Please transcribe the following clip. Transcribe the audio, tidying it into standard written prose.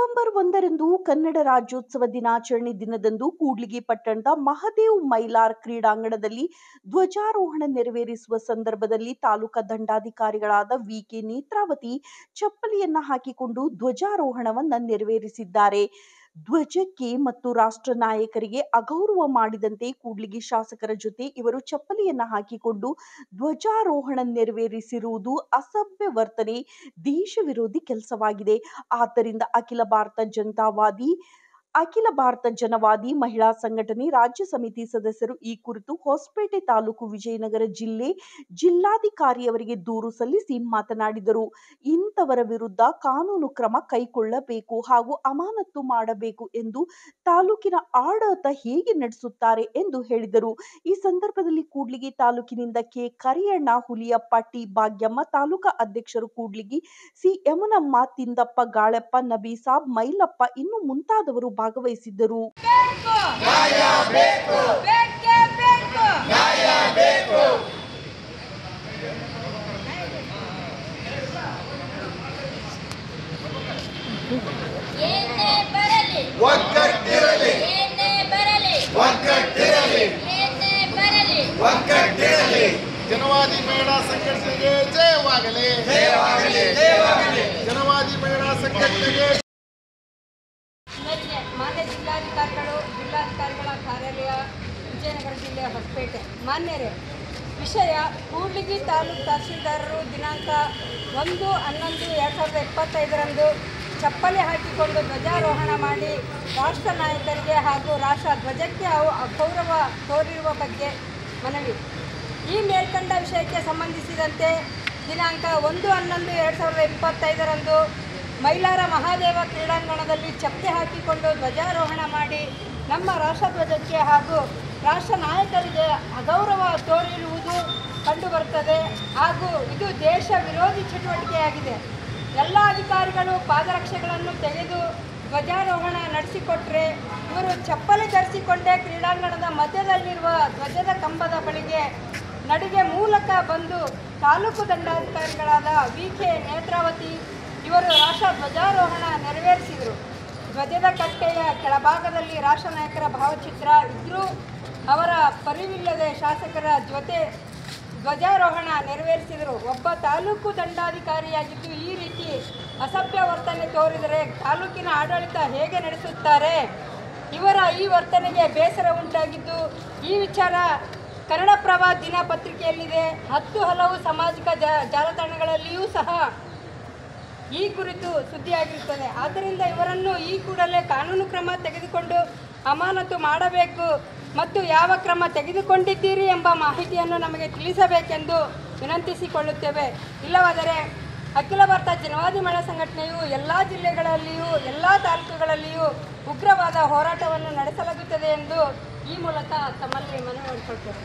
November 1ರಂದು Kannada Rajyotsava ದಿನಾಚರಣೆ ದಿನದಂದು ಕೂಡ್ಲಿಗಿ ಪಟ್ಟಣದ ಮಹದೇವ್ ಮೈಲಾರ್ ಕ್ರೀಡಾಂಗಣದಲ್ಲಿ ಧ್ವಜಾರೋಹಣ ನೆರವೇರಿಸುವ ಸಂದರ್ಭದಲ್ಲಿ ತಾಲೂಕಾ ದಂಡಾಧಿಕಾರಿಗಳಾದ ವಿ.ಕೆ. ನೇತ್ರಾವತಿ ಚಪ್ಪಲಿಯನ್ನ ಹಾಕಿಕೊಂಡು ಧ್ವಜಾರೋಹಣವನ್ನ ನೆರವೇರಿಸಿದ್ದಾರೆ. ಧ್ವಜಕ್ಕೆ ಮತ್ತು ರಾಷ್ಟ್ರ ನಾಯಕರಿಗೆ ಅಗೌರವ ಮಾಡಿದಂತೆ ಕೂಡ್ಲಿಗಿ ಶಾಸಕರ ಜೊತೆ ಇವರು ಚಪ್ಪಲಿಯನ್ನ ಹಾಕಿಕೊಂಡು ಧ್ವಜಾರೋಹಣ ನೆರವೇರಿಸಿರುವುದು ಅಸಭ್ಯ ವರ್ತನೆ, ದೇಶ ವಿರೋಧಿ ಕೆಲಸವಾಗಿದೆ. ಆದ್ದರಿಂದ ಅಖಿಲ ಭಾರತ ಜನವಾದಿ ಮಹಿಳಾ ಸಂಘಟನೆ ರಾಜ್ಯ ಸಮಿತಿ ಸದಸ್ಯರು ಈ ಕುರಿತು ಹೊಸಪೇಟೆ ತಾಲೂಕು ವಿಜಯನಗರ ಜಿಲ್ಲಾಧಿಕಾರಿಯವರಿಗೆ ದೂರು ಸಲ್ಲಿಸಿ ಮಾತನಾಡಿದರು. ಇಂಥವರ ವಿರುದ್ಧ ಕಾನೂನು ಕ್ರಮ ಕೈಗೊಳ್ಳಬೇಕು ಹಾಗೂ ಅಮಾನತು ಮಾಡಬೇಕು ಎಂದು ತಾಲೂಕಿನ ಆಡಳಿತ ಹೇಗೆ ನಡೆಸುತ್ತಾರೆ ಎಂದು ಹೇಳಿದರು. ಈ ಸಂದರ್ಭದಲ್ಲಿ ಕೂಡ್ಲಿಗಿ ತಾಲೂಕಿನಿಂದ ಕೆ. ಕರಿಯಣ್ಣ, ಹುಲಿಯಪ್ಪ, ಟಿ. ಭಾಗ್ಯಮ್ಮ, ತಾಲೂಕಾ ಅಧ್ಯಕ್ಷರು ಕೂಡ್ಲಿಗಿ ಸಿ. ಯಮನಮ್ಮ, ತಿಂದಪ್ಪ, ಗಾಳಪ್ಪ, ನಬೀಸಾಬ್, ಮೈಲಪ್ಪ ಇನ್ನು ಮುಂತಾದವರು ಭಾಗವಹಿಸಿದ್ದರು. ಜನವಾದಿ ಮಹಿಳಾ ಸಂಘಟನೆಗೆ ಜಯವಾಗಲಿ. ಜನವಾದಿ ಮಹಿಳಾ ಸಂಘಟನೆಗೆ ಮಾನ್ಯ ಜಿಲ್ಲಾಧಿಕಾರಿಗಳ ಕಾರ್ಯಾಲಯ, ವಿಜಯನಗರ ಜಿಲ್ಲೆಯ ಹೊಸಪೇಟೆ. ಮಾನ್ಯರೇ, ವಿಷಯ ಕೂಡ್ಲಿಗಿ ತಾಲೂಕು ತಹಸೀಲ್ದಾರರು ದಿನಾಂಕ 1/11/2025ರಂದು ಚಪ್ಪಲಿ ಹಾಕಿಕೊಂಡು ಧ್ವಜಾರೋಹಣ ಮಾಡಿ ರಾಷ್ಟ್ರ ನಾಯಕರಿಗೆ ಹಾಗೂ ರಾಷ್ಟ್ರ ಧ್ವಜಕ್ಕೆ ಅಗೌರವ ತೋರಿರುವ ಬಗ್ಗೆ ಮನವಿ. ಈ ಮೇಲ್ಕಂಡ ವಿಷಯಕ್ಕೆ ಸಂಬಂಧಿಸಿದಂತೆ ದಿನಾಂಕ 1/11/2025ರಂದು ಮೈಲಾರ ಮಹಾದೇವ ಕ್ರೀಡಾಂಗಣದಲ್ಲಿ ಚಪ್ಪಲಿ ಹಾಕಿಕೊಂಡು ಧ್ವಜಾರೋಹಣ ಮಾಡಿ ನಮ್ಮ ರಾಷ್ಟ್ರಧ್ವಜಕ್ಕೆ ಹಾಗೂ ರಾಷ್ಟ್ರ ನಾಯಕರಿಗೆ ಅಗೌರವ ತೋರಿರುವುದು ಕಂಡುಬರುತ್ತದೆ ಹಾಗೂ ಇದು ದೇಶ ವಿರೋಧಿ ಚಟುವಟಿಕೆಯಾಗಿದೆ. ಎಲ್ಲ ಅಧಿಕಾರಿಗಳು ಪಾದರಕ್ಷೆಗಳನ್ನು ತೆಗೆದು ಧ್ವಜಾರೋಹಣ ನಡೆಸಿಕೊಟ್ರೆ ಇವರು ಚಪ್ಪಲಿ ಧರಿಸಿಕೊಂಡೇ ಕ್ರೀಡಾಂಗಣದ ಮಧ್ಯದಲ್ಲಿರುವ ಧ್ವಜದ ಕಂಬದ ಬಳಿಗೆ ನಡಿಗೆ ಮೂಲಕ ಬಂದು ತಾಲೂಕು ದಂಡಾಧಿಕಾರಿಗಳಾದ ವಿ.ಕೆ. ನೇತ್ರಾವತಿ ಇವರು ರಾಷ್ಟ್ರ ಧ್ವಜಾರೋಹಣ ನೆರವೇರಿಸಿದರು. ಧ್ವಜದ ಕಟ್ಟೆಯ ಕೆಳಭಾಗದಲ್ಲಿ ರಾಷ್ಟ್ರ ನಾಯಕರ ಭಾವಚಿತ್ರ ಇದ್ದರೂ ಅವರ ಪರಿವಿಲ್ಲದೆ ಶಾಸಕರ ಜೊತೆ ಧ್ವಜಾರೋಹಣ ನೆರವೇರಿಸಿದರು. ಒಬ್ಬ ತಾಲೂಕು ದಂಡಾಧಿಕಾರಿಯಾಗಿದ್ದು ಈ ರೀತಿ ಅಸಭ್ಯ ವರ್ತನೆ ತೋರಿದರೆ ತಾಲೂಕಿನ ಆಡಳಿತ ಹೇಗೆ ನಡೆಸುತ್ತಾರೆ? ಇವರ ಈ ವರ್ತನೆಗೆ ಬೇಸರ ಉಂಟಾಗಿದ್ದು ಈ ವಿಚಾರ ಕನ್ನಡಪ್ರಭ ದಿನಪತ್ರಿಕೆಯಲ್ಲಿದೆ. 10 ಹಲವು ಸಾಮಾಜಿಕ ಜಾಲತಾಣಗಳಲ್ಲಿಯೂ ಸಹ ಈ ಕುರಿತು ಸುದ್ದಿಯಾಗಿರುತ್ತದೆ. ಆದ್ದರಿಂದ ಇವರನ್ನು ಈ ಕೂಡಲೇ ಕಾನೂನು ಕ್ರಮ ತೆಗೆದುಕೊಂಡು ಅಮಾನತು ಮಾಡಬೇಕು ಮತ್ತು ಯಾವ ಕ್ರಮ ತೆಗೆದುಕೊಂಡಿದ್ದೀರಿ ಎಂಬ ಮಾಹಿತಿಯನ್ನು ನಮಗೆ ತಿಳಿಸಬೇಕೆಂದು ವಿನಂತಿಸಿಕೊಳ್ಳುತ್ತೇವೆ. ಇಲ್ಲವಾದರೆ ಅಖಿಲ ಭಾರತ ಜನವಾದಿ ಮಹಿಳಾ ಸಂಘಟನೆಯು ಎಲ್ಲ ಜಿಲ್ಲೆಗಳಲ್ಲಿಯೂ ಎಲ್ಲ ತಾಲೂಕುಗಳಲ್ಲಿಯೂ ಉಗ್ರವಾದ ಹೋರಾಟವನ್ನು ನಡೆಸಲಾಗುತ್ತದೆ ಎಂದು ಈ ಮೂಲಕ ತಮ್ಮಲ್ಲಿ ಮನವಿ ಮಾಡಿಕೊಳ್ತೇವೆ.